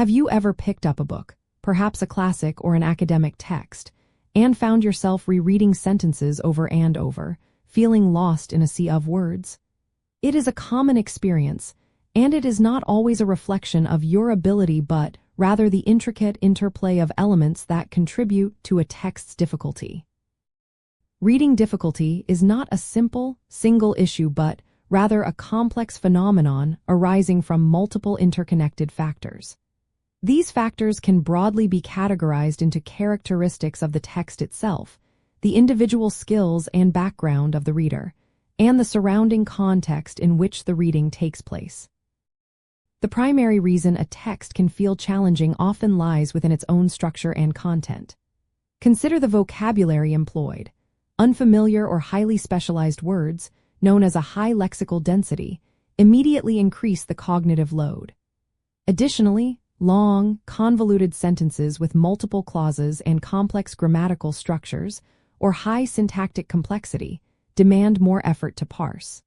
Have you ever picked up a book, perhaps a classic or an academic text, and found yourself rereading sentences over and over, feeling lost in a sea of words? It is a common experience, and it is not always a reflection of your ability but rather the intricate interplay of elements that contribute to a text's difficulty. Reading difficulty is not a simple, single issue but rather a complex phenomenon arising from multiple interconnected factors. These factors can broadly be categorized into characteristics of the text itself, the individual skills and background of the reader, and the surrounding context in which the reading takes place. The primary reason a text can feel challenging often lies within its own structure and content. Consider the vocabulary employed. Unfamiliar or highly specialized words, known as a high lexical density, immediately increase the cognitive load. Additionally, long, convoluted sentences with multiple clauses and complex grammatical structures, or high syntactic complexity, demand more effort to parse.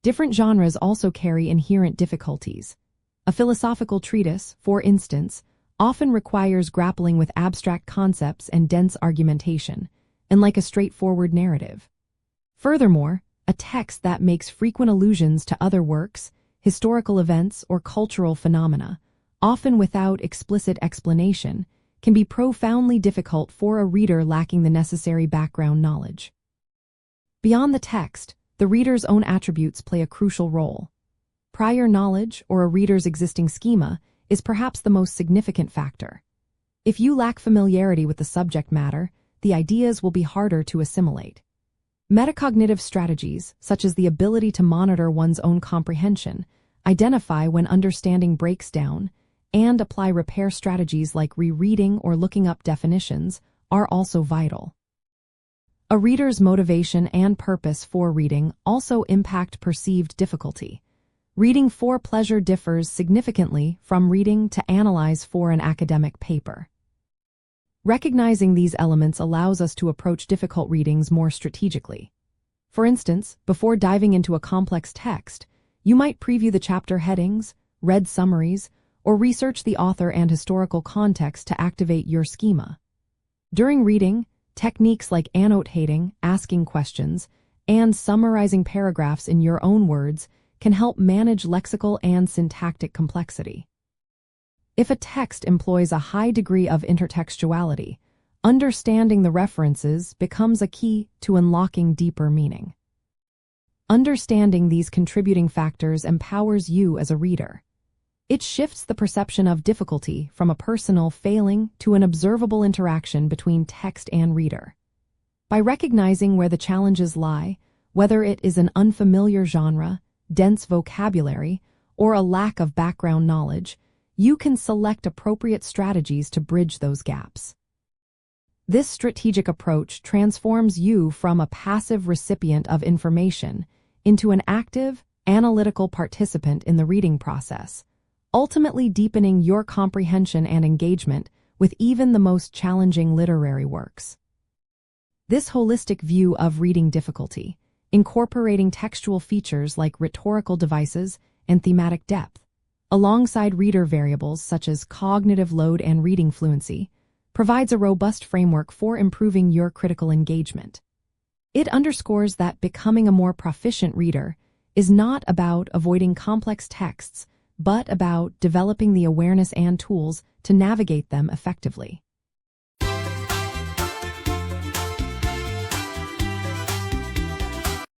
Different genres also carry inherent difficulties. A philosophical treatise, for instance, often requires grappling with abstract concepts and dense argumentation, unlike a straightforward narrative. Furthermore, a text that makes frequent allusions to other works, historical events, or cultural phenomena, often without explicit explanation, can be profoundly difficult for a reader lacking the necessary background knowledge. Beyond the text, the reader's own attributes play a crucial role. Prior knowledge, or a reader's existing schema, is perhaps the most significant factor. If you lack familiarity with the subject matter, the ideas will be harder to assimilate. Metacognitive strategies, such as the ability to monitor one's own comprehension, identify when understanding breaks down, and apply repair strategies like rereading or looking up definitions, are also vital. A reader's motivation and purpose for reading also impact perceived difficulty. Reading for pleasure differs significantly from reading to analyze for an academic paper. Recognizing these elements allows us to approach difficult readings more strategically. For instance, before diving into a complex text, you might preview the chapter headings, read summaries, or research the author and historical context to activate your schema. During reading, techniques like annotating, asking questions, and summarizing paragraphs in your own words can help manage lexical and syntactic complexity. If a text employs a high degree of intertextuality, understanding the references becomes a key to unlocking deeper meaning. Understanding these contributing factors empowers you as a reader. It shifts the perception of difficulty from a personal failing to an observable interaction between text and reader. By recognizing where the challenges lie, whether it is an unfamiliar genre, dense vocabulary, or a lack of background knowledge, you can select appropriate strategies to bridge those gaps. This strategic approach transforms you from a passive recipient of information into an active, analytical participant in the reading process, ultimately deepening your comprehension and engagement with even the most challenging literary works. This holistic view of reading difficulty, incorporating textual features like rhetorical devices and thematic depth, alongside reader variables such as cognitive load and reading fluency, provides a robust framework for improving your critical engagement. It underscores that becoming a more proficient reader is not about avoiding complex texts, but about developing the awareness and tools to navigate them effectively.